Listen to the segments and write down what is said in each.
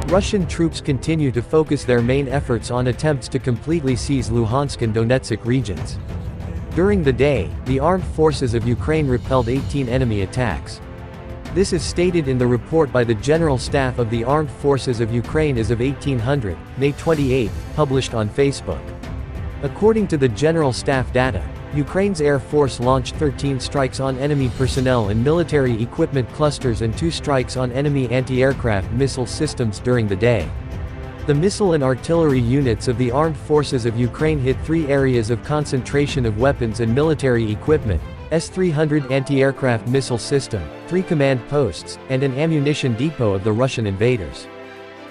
Russian troops continue to focus their main efforts on attempts to completely seize Luhansk and Donetsk regions. During the day, the armed forces of Ukraine repelled 18 enemy attacks. This is stated in the report by the General Staff of the Armed Forces of Ukraine as of 1800, May 28, published on Facebook. According to the General Staff data, Ukraine's Air Force launched 13 strikes on enemy personnel and military equipment clusters and 2 strikes on enemy anti-aircraft missile systems during the day. The missile and artillery units of the Armed Forces of Ukraine hit 3 areas of concentration of weapons and military equipment, S-300 anti-aircraft missile system, 3 command posts, and an ammunition depot of the Russian invaders.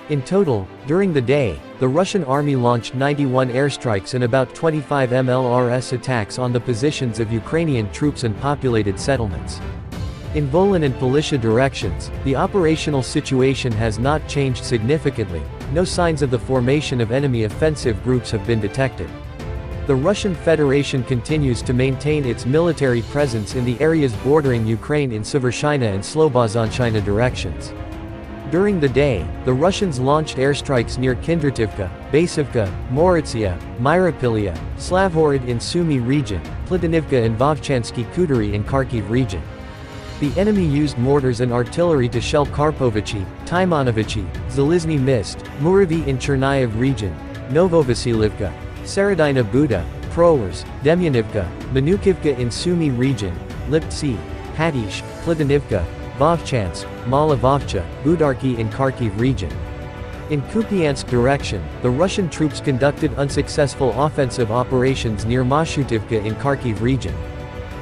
In total, during the day, the Russian army launched 91 airstrikes and about 25 MLRS attacks on the positions of Ukrainian troops and populated settlements. In Volyn and Polishcha directions, the operational situation has not changed significantly. No signs of the formation of enemy offensive groups have been detected. The Russian Federation continues to maintain its military presence in the areas bordering Ukraine in Suvorshchina and Slobozhanshchina directions. During the day, the Russians launched airstrikes near Kindrativka, Basivka, Moritsia, Myropilya, Slavhorod in Sumy region, Platonivka and Vovchansky Kuturi in Kharkiv region. The enemy used mortars and artillery to shell Karpovichy, Timonovichy, Zalizny Mist, Muravi in Chernihiv region, Novovasilivka, Saradina Buda, Prowers, Demyanivka, Manukivka in Sumy region, Liptsy, Hatish, Platonivka, Vovchansk, Malavovcha, Budarki in Kharkiv region. In Kupiansk direction, the Russian troops conducted unsuccessful offensive operations near Mashutivka in Kharkiv region.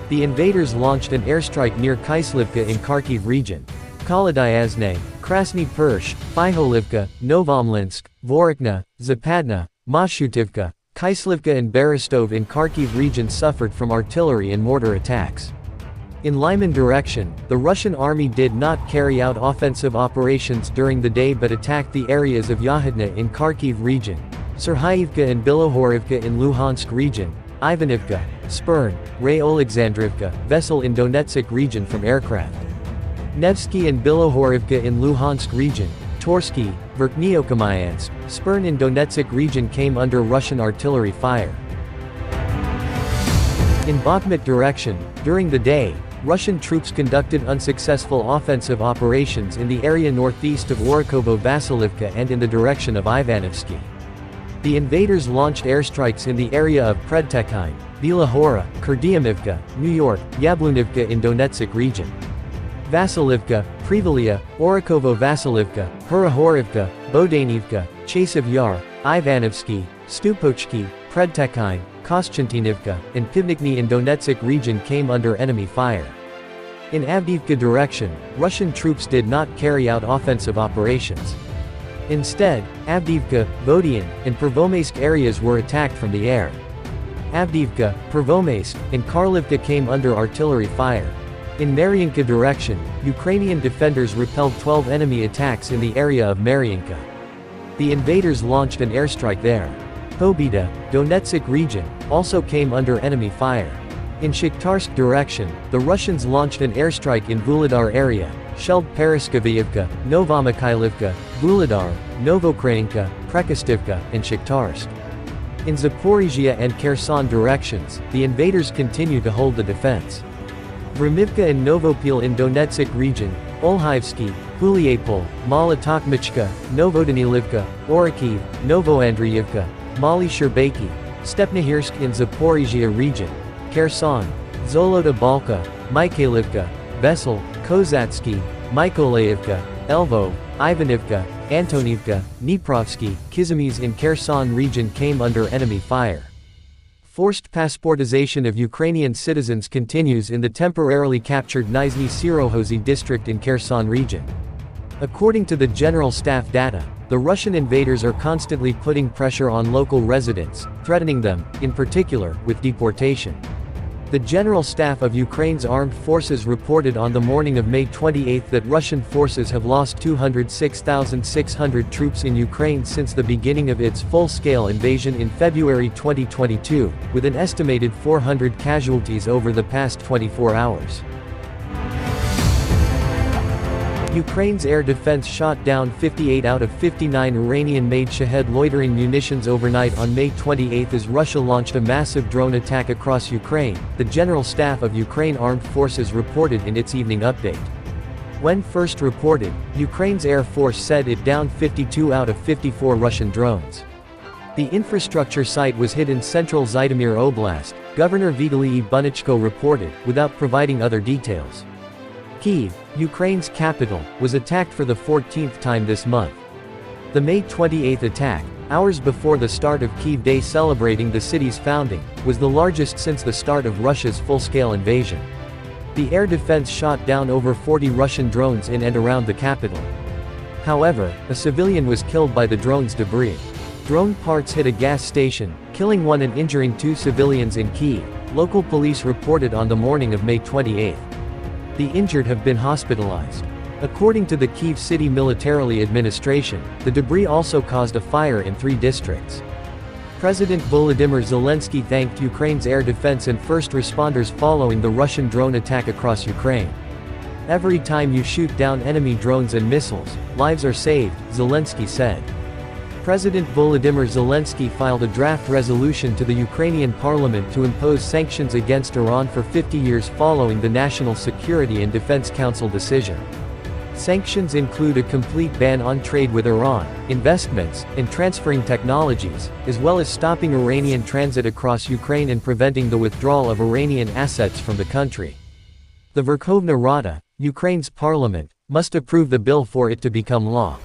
The invaders launched an airstrike near Kyslivka in Kharkiv region. Kolodyazne, Krasny Persh, Fyholivka, Novomlinsk, Vorokna, Zapadna, Mashutivka, Kyslivka and Berestov in Kharkiv region suffered from artillery and mortar attacks. In Lyman direction, the Russian army did not carry out offensive operations during the day but attacked the areas of Yahidna in Kharkiv region, Serhiivka and Bilohorivka in Luhansk region, Ivanivka, Spern, Ray Oleksandrivka, Vesel in Donetsk region from aircraft. Nevsky and Bilohorivka in Luhansk region, Torsky, Verkhniokamyansk, Spern in Donetsk region came under Russian artillery fire. In Bakhmut direction, during the day, Russian troops conducted unsuccessful offensive operations in the area northeast of Orikovo-Vasilivka and in the direction of Ivanovsky. The invaders launched airstrikes in the area of Predtekine, Bilahora, Kurdiamivka, New York, Yablunivka in Donetsk region. Vasilivka, Privilia, Orikovo-Vasilivka, Hurahorivka, Bodanivka, Chasev Yar, Ivanovsky, Stupochki, Predtekine, Kostantinivka, and Pivnikny in Donetsk region came under enemy fire. In Avdiivka direction, Russian troops did not carry out offensive operations. Instead, Avdiivka, Vodian, and Pervomaysk areas were attacked from the air. Avdiivka, Pervomaysk, and Karlivka came under artillery fire. In Mariinka direction, Ukrainian defenders repelled 12 enemy attacks in the area of Mariinka. The invaders launched an airstrike there. Pobeda, Donetsk region, also came under enemy fire. In Shakhtarsk direction, the Russians launched an airstrike in Vuhledar area, shelled Paraskaviivka, Novomikhailivka, Vuhledar, Novokrainka, Prekostivka, and Shakhtarsk. In Zaporizhia and Kherson directions, the invaders continue to hold the defense. Vremivka and Novopil in Donetsk region, Olhaivsky, Huliapol, Malotokmichka, Novodanilivka, Orikhiv, Novoandriivka, Mali Sherbaki, Stepnahirsk in Zaporizhia region, Kherson, Zolota Balka, Mikhailivka, Vesel, Kozatsky, Mykolaiivka, Elvov, Ivanivka, Antonivka, Dniprovsky, Kizimys in Kherson region came under enemy fire. Forced passportization of Ukrainian citizens continues in the temporarily captured Nizhny Sirohozy district in Kherson region. According to the General Staff data, the Russian invaders are constantly putting pressure on local residents, threatening them, in particular, with deportation. The General Staff of Ukraine's armed forces reported on the morning of May 28 that Russian forces have lost 206,600 troops in Ukraine since the beginning of its full-scale invasion in February 2022, with an estimated 400 casualties over the past 24 hours. Ukraine's air defense shot down 58 out of 59 Iranian-made Shahed loitering munitions overnight on May 28 as Russia launched a massive drone attack across Ukraine, the General Staff of Ukraine Armed Forces reported in its evening update. When first reported, Ukraine's Air Force said it downed 52 out of 54 Russian drones. The infrastructure site was hit in central Zhytomyr Oblast, Governor Vitaly Bunichko reported, without providing other details. Kyiv, Ukraine's capital, was attacked for the 14th time this month. The May 28 attack, hours before the start of Kyiv Day celebrating the city's founding, was the largest since the start of Russia's full-scale invasion. The air defense shot down over 40 Russian drones in and around the capital. However, a civilian was killed by the drone's debris. Drone parts hit a gas station, killing one and injuring 2 civilians in Kyiv, local police reported on the morning of May 28. The injured have been hospitalized. According to the Kyiv City Military Administration, the debris also caused a fire in 3 districts. President Volodymyr Zelensky thanked Ukraine's air defense and first responders following the Russian drone attack across Ukraine. "Every time you shoot down enemy drones and missiles, lives are saved," Zelensky said. President Volodymyr Zelensky filed a draft resolution to the Ukrainian parliament to impose sanctions against Iran for 50 years following the National Security and Defense Council decision. Sanctions include a complete ban on trade with Iran, investments, and transferring technologies, as well as stopping Iranian transit across Ukraine and preventing the withdrawal of Iranian assets from the country. The Verkhovna Rada, Ukraine's parliament, must approve the bill for it to become law.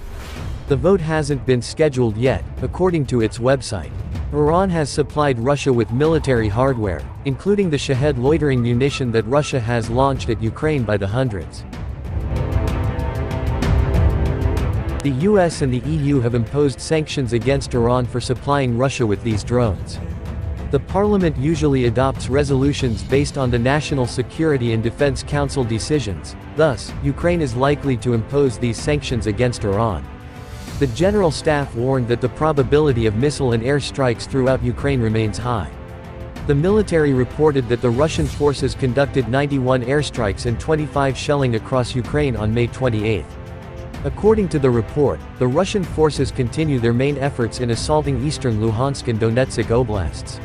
The vote hasn't been scheduled yet, according to its website. Iran has supplied Russia with military hardware, including the Shahed loitering munition that Russia has launched at Ukraine by the hundreds. The US and the EU have imposed sanctions against Iran for supplying Russia with these drones. The parliament usually adopts resolutions based on the National Security and Defense Council decisions, thus, Ukraine is likely to impose these sanctions against Iran. The General Staff warned that the probability of missile and air strikes throughout Ukraine remains high. The military reported that the Russian forces conducted 91 airstrikes and 25 shelling across Ukraine on May 28. According to the report, the Russian forces continue their main efforts in assaulting eastern Luhansk and Donetsk oblasts.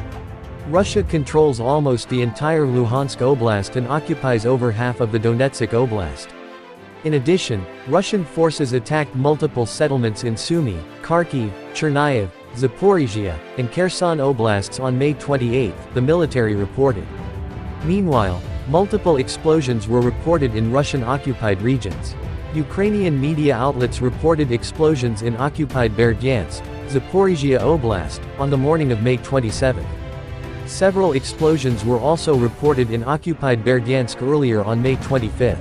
Russia controls almost the entire Luhansk Oblast and occupies over half of the Donetsk Oblast. In addition, Russian forces attacked multiple settlements in Sumy, Kharkiv, Chernihiv, Zaporizhia, and Kherson Oblasts on May 28, the military reported. Meanwhile, multiple explosions were reported in Russian-occupied regions. Ukrainian media outlets reported explosions in occupied Berdyansk, Zaporizhia Oblast, on the morning of May 27. Several explosions were also reported in occupied Berdyansk earlier on May 25.